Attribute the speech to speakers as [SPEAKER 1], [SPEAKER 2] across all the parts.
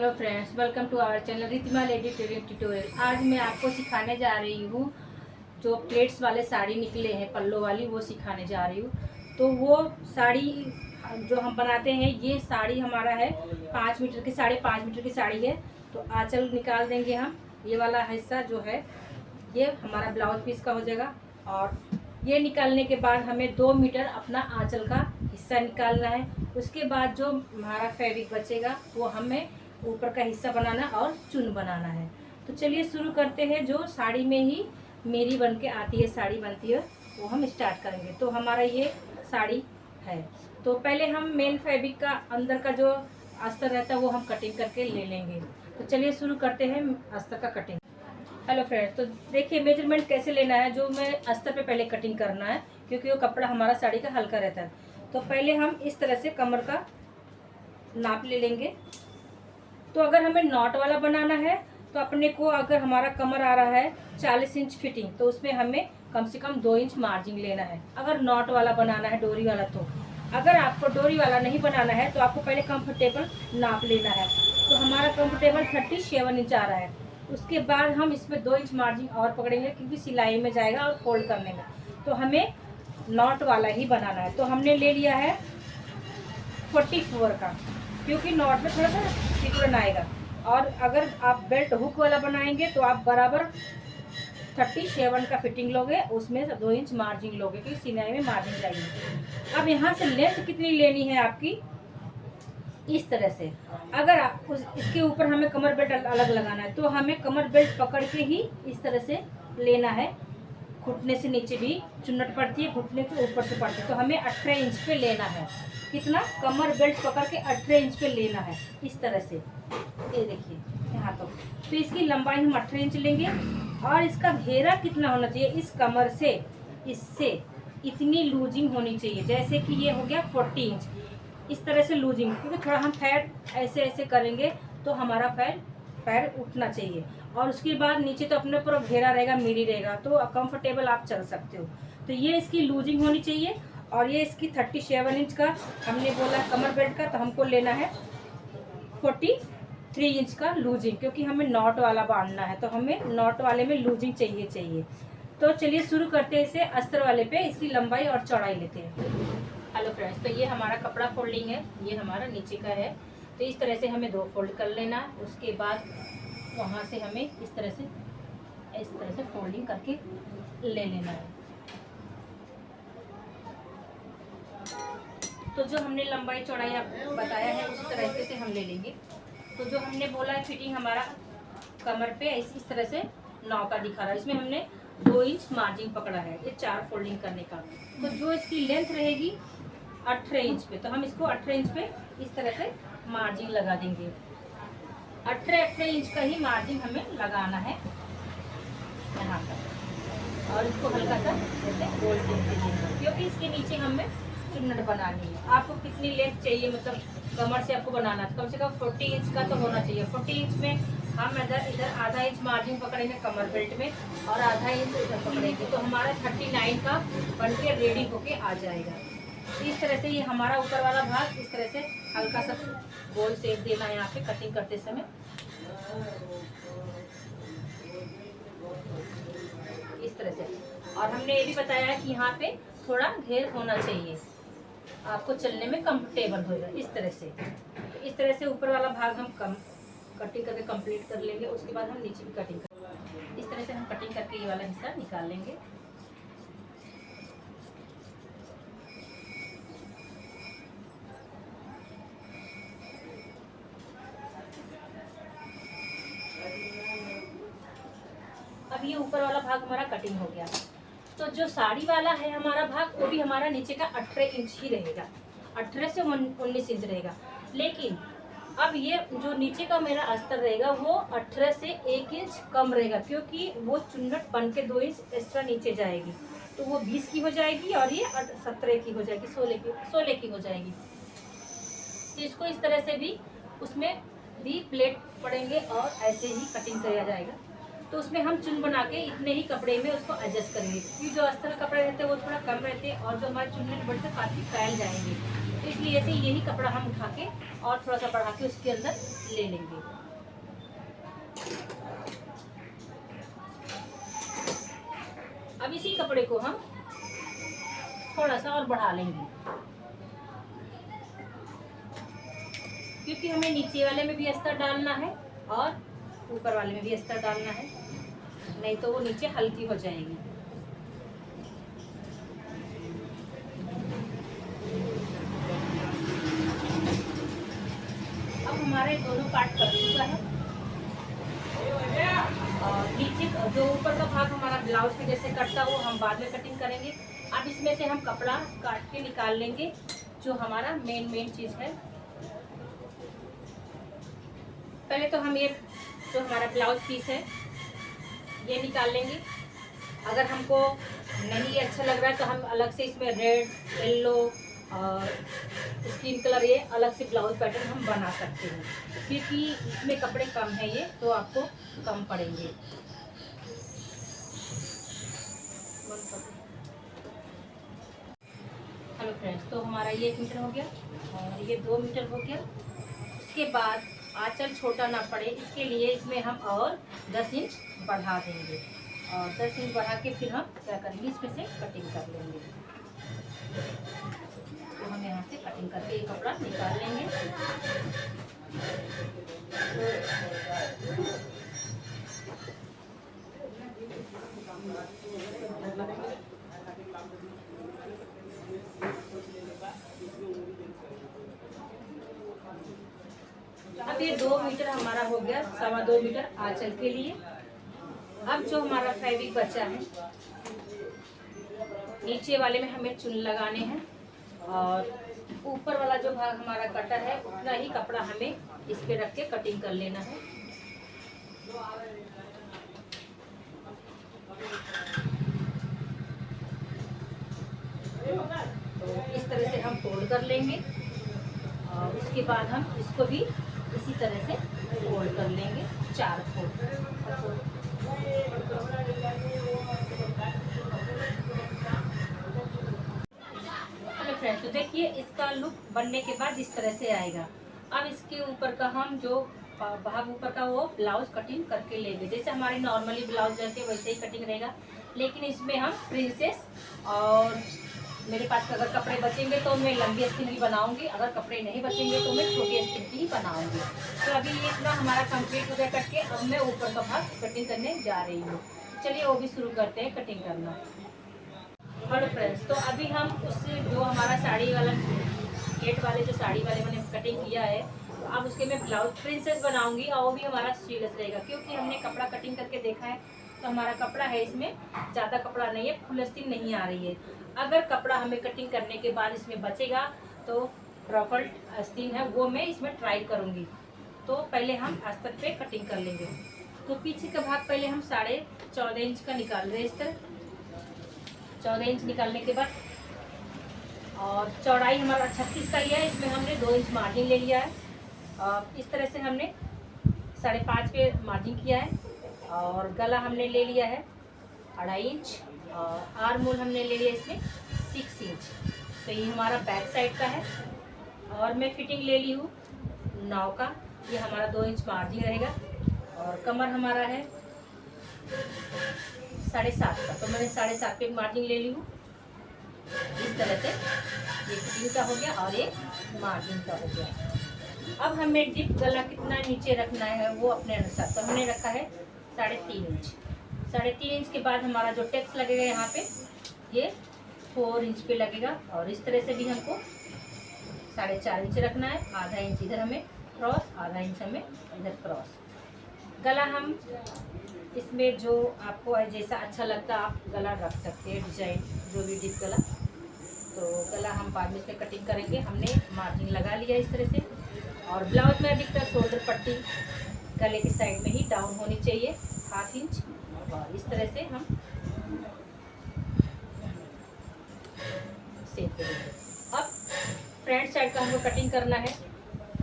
[SPEAKER 1] Hello friends, welcome to our channel Ritima lady tutorial. आज मैं आपको सिखाने जा रही हूँ जो प्लेट्स वाले साड़ी निकले हैं पल्लो वाली, वो सिखाने जा रही हूँ। तो वो साड़ी जो हम बनाते हैं, ये साड़ी हमारा है 5 मीटर की, 5.5 मीटर की साड़ी है। तो आंचल निकाल देंगे हम। ये वाला हिस्सा जो है ये हमारा ब्लाउज पीस का हो जाएगा। और ये निकालने के बाद हमें 2 मीटर अपना आंचल का हिस्सा निकालना है। उसके बाद जो हमारा फैब्रिक बचेगा वो हमें ऊपर का हिस्सा बनाना और चुन बनाना है। तो चलिए शुरू करते हैं। जो साड़ी में ही मेरी बन के आती है, साड़ी बनती है, वो हम स्टार्ट करेंगे। तो हमारा ये साड़ी है। तो पहले हम मेन फैब्रिक का अंदर का जो अस्तर रहता है वो हम कटिंग करके ले लेंगे। तो चलिए शुरू करते हैं अस्तर का कटिंग। हेलो फ्रेंड्स, तो देखिए मेजरमेंट कैसे लेना है। जो मैं अस्तर पे पहले कटिंग करना है, क्योंकि वो कपड़ा हमारा साड़ी का हल्का रहता है। तो पहले हम इस तरह से कमर का नाप ले लेंगे। तो अगर हमें नॉट वाला बनाना है तो अपने को, अगर हमारा कमर आ रहा है 40 इंच फिटिंग, तो उसमें हमें कम से कम 2 इंच मार्जिन लेना है, अगर नॉट वाला बनाना है, डोरी वाला। तो अगर आपको डोरी वाला नहीं बनाना है तो आपको पहले कंफर्टेबल नाप लेना है। तो हमारा कंफर्टेबल 37 इंच आ रहा है। उसके बाद हम इसमें 2 इंच मार्जिन और पकड़ेंगे, क्योंकि सिलाई में जाएगा और फोल्ड करने में। तो हमें नॉट वाला ही बनाना है। तो हमने ले लिया है 44 का, क्योंकि नॉट में थोड़ा सा सिकुड़न आएगा। और अगर आप बेल्ट हुक वाला बनाएंगे तो आप बराबर 37 का फिटिंग लोगे, उसमें से 2 इंच मार्जिन लोगे, क्योंकि सिलाई में मार्जिन चाहिए। अब यहाँ से लेंथ कितनी लेनी है आपकी, इस तरह से। अगर आप इसके ऊपर हमें कमर बेल्ट अलग लगाना है, तो हमें कमर बेल्ट पकड़ के ही इस तरह से लेना है। घुटने से नीचे भी चुन्नट पड़ती है, घुटने के ऊपर से पड़ती है। तो हमें 18 इंच पे लेना है। कितना, कमर बेल्ट पकड़ के 18 इंच पे लेना है, इस तरह से। ये देखिए यहाँ तो इसकी लंबाई हम 18 इंच लेंगे। और इसका घेरा कितना होना चाहिए, इस कमर से इससे इतनी लूजिंग होनी चाहिए। जैसे कि ये हो गया 40 इंच, इस तरह से लूजिंग, क्योंकि थोड़ा हम पैर ऐसे ऐसे करेंगे तो हमारा पैर उठना चाहिए। और उसके बाद नीचे तो अपने पूरा घेरा रहेगा, मेरी रहेगा, तो कंफर्टेबल आप चल सकते हो। तो ये इसकी लूजिंग होनी चाहिए। और ये इसकी 37 इंच का हमने बोला कमर बेल्ट का, तो हमको लेना है 43 इंच का लूजिंग, क्योंकि हमें नॉट वाला बांधना है। तो हमें नॉट वाले में लूजिंग चाहिए। तो चलिए शुरू करते हैं इसे अस्तर वाले पे। इसकी लंबाई और चौड़ाई लेते हैं। हेलो फ्रेंड्स, तो ये हमारा कपड़ा फोल्डिंग है, ये हमारा नीचे का है। तो इस तरह से हमें 2 फोल्ड कर लेना है। उसके बाद वहाँ से हमें इस तरह से फोल्डिंग करके ले लेना है। तो जो हमने लंबाई चौड़ाई आपको बताया है उसी तरीके से हम ले लेंगे। तो जो हमने बोला है फिटिंग हमारा कमर पे इस तरह से 9 का दिखा रहा है, इसमें हमने 2 इंच मार्जिन पकड़ा है, ये 4 फोल्डिंग करने का। तो जो इसकी लेंथ रहेगी 18 इंच पे, तो हम इसको 18 इंच पे इस तरह से मार्जिन लगा देंगे। 18 इंच का ही मार्जिन हमें लगाना है यहाँ पर। और इसको हल्का सा जैसे गोल शेप दे देंगे, क्योंकि इसके नीचे हमें चुन्नट बनानी है। आपको कितनी लेंथ चाहिए, मतलब कमर से आपको बनाना है, कम से कम 40 इंच का तो होना चाहिए। 40 इंच में हम इधर आधा इंच मार्जिन पकड़ेंगे कमर बेल्ट में, और आधा इंच इधर पकड़ेंगे, तो हमारा 39 का बन के रेडी होके आ जाएगा। इस तरह से ये हमारा ऊपर वाला भाग इस तरह से हल्का सा गोल शेप देना है यहाँ पे कटिंग करते समय, इस तरह से। और हमने ये भी बताया है कि यहाँ पे थोड़ा घेर होना चाहिए, आपको चलने में कंफर्टेबल होगा। इस तरह से ऊपर वाला भाग हम कटिंग करके कंप्लीट कर लेंगे। उसके बाद हम नीचे भी कटिंग कर, इस तरह से हम कटिंग करके ये वाला हिस्सा निकाल लेंगे। अब ये ऊपर वाला भाग हमारा कटिंग हो गया। तो जो साड़ी वाला है हमारा भाग, वो भी हमारा नीचे का 18 इंच ही रहेगा, 18 से 19 इंच रहेगा। लेकिन अब ये जो नीचे का मेरा अस्तर रहेगा वो 18 से 1 इंच कम रहेगा, क्योंकि वो चुन्नट बन के 2 इंच एक्स्ट्रा नीचे जाएगी। तो वो 20 की हो जाएगी और ये 17 की हो जाएगी, 16 की हो जाएगी। तो इसको इस तरह से भी उसमें भी प्लेट पड़ेंगे और ऐसे ही कटिंग किया जाएगा। तो उसमें हम चुन बना के इतने ही कपड़े में उसको एडजस्ट करेंगे, क्योंकि जो अस्तर कपड़े रहते हैं वो थोड़ा कम रहते हैं, और जो हमारे चुन्नट बढ़ते काफ़ी फैल जाएंगे। तो इसलिए से यही कपड़ा हम उठा के और थोड़ा सा बढ़ा के उसके अंदर ले लेंगे। अब इसी कपड़े को हम थोड़ा सा और बढ़ा लेंगे, क्योंकि हमें नीचे वाले में भी अस्तर डालना है और ऊपर वाले में भी अस्तर डालना है, नहीं तो वो नीचे हल्की हो जाएगी। अब हमारे दोनों पार्ट कट चुका है और नीचे जो ऊपर का भाग हमारा ब्लाउज के जैसे कटता वो हम बाद में कटिंग करेंगे। अब इसमें से हम कपड़ा काट के निकाल लेंगे, जो हमारा मेन चीज़ है। पहले तो हम ये जो हमारा ब्लाउज पीस है ये निकाल लेंगे। अगर हमको नहीं अच्छा लग रहा है तो हम अलग से इसमें रेड, येलो और स्किन कलर ये अलग से ब्लाउज पैटर्न हम बना सकते हैं, क्योंकि इसमें कपड़े कम है ये तो आपको कम पड़ेंगे। हेलो फ्रेंड्स, तो हमारा ये 1 मीटर हो गया और ये 2 मीटर हो गया। उसके बाद आंचल छोटा ना पड़े इसके लिए इसमें हम और 10 इंच बढ़ा देंगे और 10 इंच बढ़ा के फिर हम क्या करेंगे, इसमें से कटिंग कर लेंगे। तो हम यहाँ से कटिंग करके ये कपड़ा निकाल लेंगे। अब ये 2 मीटर हमारा हो गया, 2.25 मीटर आंचल के लिए। अब जो हमारा फैब्रिक बचा है नीचे वाले में हमें चुन लगाने हैं और ऊपर वाला जो भाग हमारा कटा है उतना ही कपड़ा हमें इस पे रख के कटिंग कर लेना है। तो इस तरह से हम फोल्ड कर लेंगे और उसके बाद हम इसको भी इसी तरह से फोल्ड कर लेंगे, 4 फोल्ड। हेलो फ्रेंड्स, तो देखिए इसका लुक बनने के बाद इस तरह से आएगा। अब इसके ऊपर का हम जो भाग ऊपर का वो ब्लाउज कटिंग करके लेंगे, जैसे हमारे नॉर्मली ब्लाउज रहते हैं वैसे ही कटिंग रहेगा, लेकिन इसमें हम प्रिंसेस और मेरे पास अगर कपड़े बचेंगे तो मैं लंबी आस्तीन की बनाऊंगी, अगर कपड़े नहीं बचेंगे तो मैं छोटी आस्तीन की ही बनाऊंगी। तो अभी ये इतना हमारा कंप्लीट हो गया कट के। अब मैं ऊपर का भाग कटिंग करने जा रही हूँ। चलिए वो भी शुरू करते हैं कटिंग करना। हेलो फ्रेंड्स, तो अभी हम उस जो हमारा साड़ी वाला गेट वाले जो साड़ी वाले मैंने कटिंग किया है, तो अब उसके मैं ब्लाउज प्रिंसेस बनाऊंगी और वो भी हमारा स्लीवलेस रहेगा, क्योंकि हमने कपड़ा कटिंग करके देखा है तो हमारा कपड़ा है इसमें ज़्यादा कपड़ा नहीं है, फुल आस्तीन नहीं आ रही है। अगर कपड़ा हमें कटिंग करने के बाद इसमें बचेगा तो रफल आस्तीन है वो मैं इसमें ट्राई करूँगी। तो पहले हम अस्तर पे कटिंग कर लेंगे। तो पीछे का भाग पहले हम 14.5 इंच का निकाल रहे हैं इस तरह। 14 इंच निकालने के बाद और चौड़ाई हमारा 36 का ही है, इसमें हमने 2 इंच मार्जिन ले लिया है। इस तरह से हमने 5.5 पे मार्जिन किया है और गला हमने ले लिया है 2.5 इंच और आर्म होल हमने ले लिया इसमें 6 इंच। तो ये हमारा बैक साइड का है और मैं फिटिंग ले ली हूँ 9 का, ये हमारा 2 इंच मार्जिन रहेगा और कमर हमारा है 7.5 का, तो मैंने 7.5 पे मार्जिन ले ली हूँ। इस तरह से ये फिटिंग का हो गया और ये मार्जिन का हो गया। अब हमें डिप गला कितना नीचे रखना है वो अपने अनुसार, तो हमने रखा है 3.5 इंच। 3.5 इंच के बाद हमारा जो टेक्स लगेगा यहाँ पे ये 4 इंच पे लगेगा और इस तरह से भी हमको 4.5 इंच रखना है। आधा इंच इधर हमें क्रॉस, आधा इंच हमें इधर क्रॉस। गला हम इसमें जो आपको जैसा अच्छा लगता है आप गला रख सकते हैं, डिजाइन जो भी डिप गला। तो गला हम बाद में इसमें कटिंग करेंगे। हमने मार्जिन लगा लिया इस तरह से और ब्लाउज में अधिकतर शोल्डर पट्टी गले की साइड में ही डाउन होनी चाहिए 1/2 इंच और इस तरह से हम सेट करेंगे। अब फ्रंट साइड का हमको कटिंग करना है,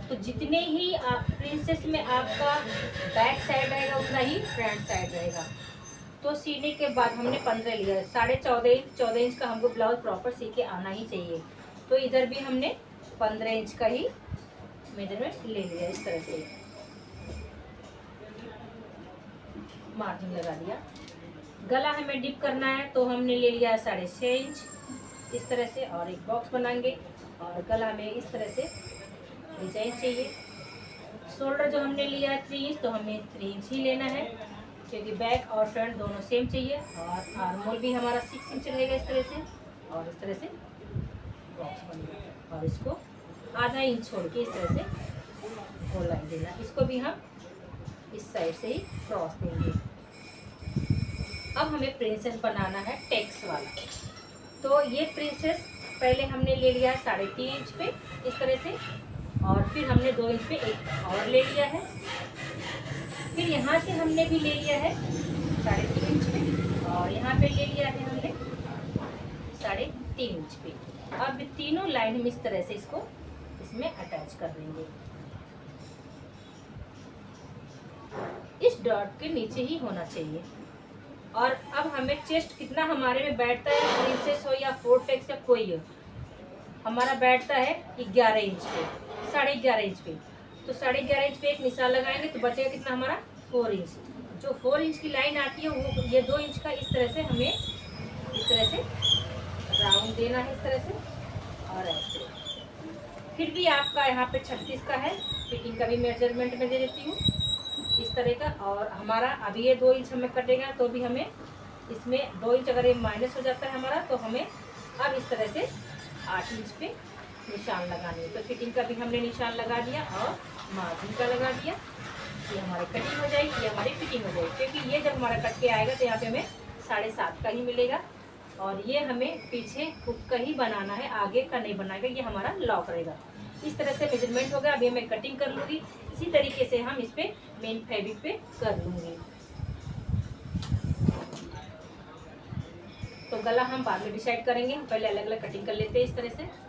[SPEAKER 1] तो जितने ही आप प्रिंसेस में आपका बैक साइड रहेगा उतना ही फ्रंट साइड रहेगा। तो सीने के बाद हमने 15 लिया, 14.5 इंच का हमको ब्लाउज प्रॉपर सी के आना ही चाहिए। तो इधर भी हमने 15 इंच का ही मेजरमेंट ले लिया। इस तरह से मार्जिन लगा दिया। गला हमें डिप करना है तो हमने ले लिया 6.5 इंच इस तरह से, और एक बॉक्स बनाएंगे और गला में इस तरह से डिजाइन चाहिए। शोल्डर जो हमने लिया है 3 इंच, तो हमें 3 इंच ही लेना है क्योंकि बैक और फ्रंट दोनों सेम चाहिए। और आर्मोल भी हमारा 6 इंच रहेगा इस तरह से, और इस तरह से बॉक्स बनेगा। और इसको आधा इंच छोड़ के इस तरह से गोल लाइन देना। इसको भी हम इस साइड से ही क्रॉस देंगे। अब हमें प्रिंसेस बनाना है टेक्स वाला। तो ये प्रिंसेस पहले हमने ले लिया है 3.5 इंच पे इस तरह से, और फिर हमने 2 इंच पे एक और ले लिया है। फिर यहाँ से हमने भी ले लिया है 3.5 इंच पे, और यहाँ पे ले लिया है हमने 3.5 इंच पे। अब तीनों लाइन हम इस तरह से इसको इसमें अटैच कर देंगे। इस डॉट के नीचे ही होना चाहिए। और अब हमें चेस्ट कितना हमारे में बैठता है, प्रिंसेस हो या 4 टेक्स या कोई हो, हमारा बैठता है 11 इंच पे, 11.5 इंच पे। तो 11.5 इंच पे एक निशान लगाएंगे तो बचेगा कितना हमारा 4 इंच। जो 4 इंच की लाइन आती है वो ये 2 इंच का इस तरह से हमें इस तरह से राउंड देना है इस तरह से, और ऐसे। फिर भी आपका यहाँ पे 36 का है, फिटिंग का भी मेजरमेंट में दे देती हूँ इस तरह का। और हमारा अभी ये 2 इंच हमें कटेगा तो भी हमें इसमें 2 इंच अगर ये माइनस हो जाता है हमारा, तो हमें अब इस तरह से 8 इंच पे निशान लगाने हैं। तो फिटिंग का भी हमने निशान लगा दिया और मार्जिन का लगा दिया। ये हमारी कटिंग हो जाएगी, ये हमारी फिटिंग हो जाएगी। क्योंकि ये जब हमारा कट के आएगा तो यहाँ पे हमें 7.5 का ही मिलेगा। और ये हमें पीछे हुक का ही बनाना है, आगे का नहीं बनाएगा, ये हमारा लॉक रहेगा। इस तरह से मेजरमेंट होगा। अभी मैं कटिंग कर लूँगी, इसी तरीके से हम इस पे मेन फैब्रिक पे कर लूँगी। तो गला हम बाद में डिसाइड करेंगे, हम पहले अलग अलग कटिंग कर लेते हैं इस तरह से।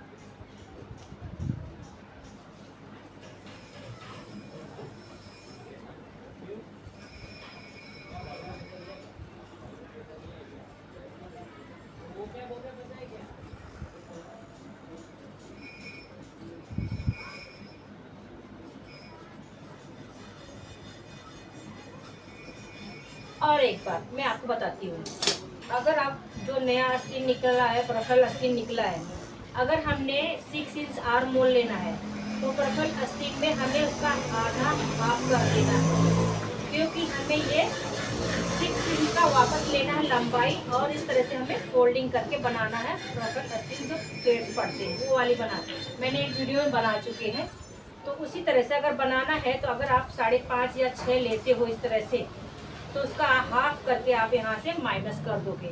[SPEAKER 1] और एक बात मैं आपको बताती हूँ, अगर आप जो नया आस्तीन निकला है, प्रफल आस्तीन निकला है, अगर हमने 6 इंच आर्म मोल लेना है तो प्रफल आस्तीन में हमें उसका आधा हाफ कर देना है, क्योंकि हमें ये 6 इंच का वापस लेना है लंबाई। और इस तरह से हमें फोल्डिंग करके बनाना है प्रफल आस्तीन, जो प्लेट्स पड़ते हैं वो वाली बना, मैंने एक वीडियो में बना चुके हैं। तो उसी तरह से अगर बनाना है तो अगर आप 5.5 या 6 लेते हो इस तरह से, तो उसका हाफ करके आप यहाँ से माइनस कर दोगे,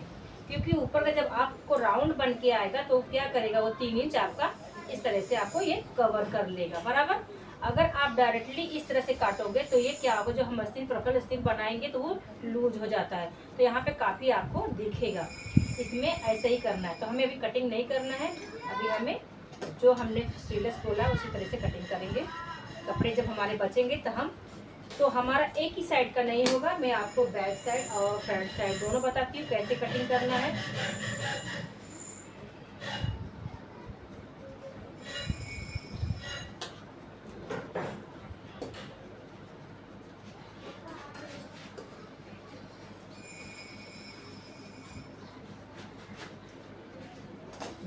[SPEAKER 1] क्योंकि ऊपर का जब आपको राउंड बन के आएगा तो क्या करेगा, वो 3 इंच आपका इस तरह से आपको ये कवर कर लेगा बराबर। अगर आप डायरेक्टली इस तरह से काटोगे तो ये क्या होगा, जो हम आस्तीन प्रफल आस्तीन बनाएंगे तो वो लूज हो जाता है, तो यहाँ पे काफ़ी आपको दिखेगा। इसमें ऐसे ही करना है। तो हमें अभी कटिंग नहीं करना है, अभी हमें जो हमने स्लीवलेस बोला उसी तरह से कटिंग करेंगे। कपड़े जब हमारे बचेंगे तो हमारा एक ही साइड का नहीं होगा। मैं आपको बैक साइड और फ्रंट साइड दोनों बताती हूँ कैसे कटिंग करना है।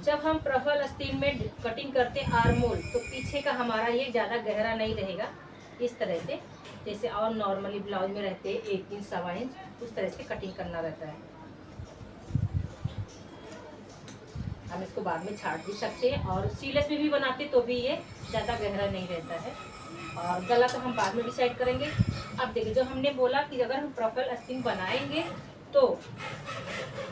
[SPEAKER 1] जब हम प्रफल आस्तीन में कटिंग करते हैं आर्म मोल, तो पीछे का हमारा ये ज़्यादा गहरा नहीं रहेगा, इस तरह से जैसे और नॉर्मली ब्लाउज में रहते हैं 1 इंच 1.25 इंच, उस तरह से कटिंग करना रहता है। हम इसको बाद में छाट भी सकते हैं, और सीलेस में भी बनाते तो भी ये ज़्यादा गहरा नहीं रहता है। और गला तो हम बाद में डिसाइड करेंगे। अब देखिए, जो हमने बोला कि अगर हम प्रफल आस्तीन बनाएंगे तो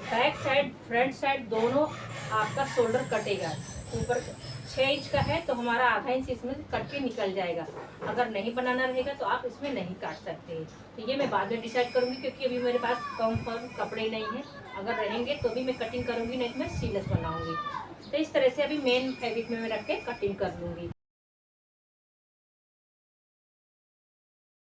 [SPEAKER 1] बैक साइड फ्रंट साइड दोनों आपका शोल्डर कटेगा। ऊपर 6 इंच का है तो हमारा आधा इंच इसमें कट के निकल जाएगा। अगर नहीं बनाना रहेगा तो आप इसमें नहीं काट सकते हैं। तो ये मैं बाद में डिसाइड करूँगी, क्योंकि अभी मेरे पास कम कपड़े नहीं हैं। अगर रहेंगे तो भी मैं कटिंग करूँगी, नहीं तो मैं सीलेस बनाऊँगी। तो इस तरह से अभी मेन फैब्रिक में मैं रख के कटिंग कर लूँगी।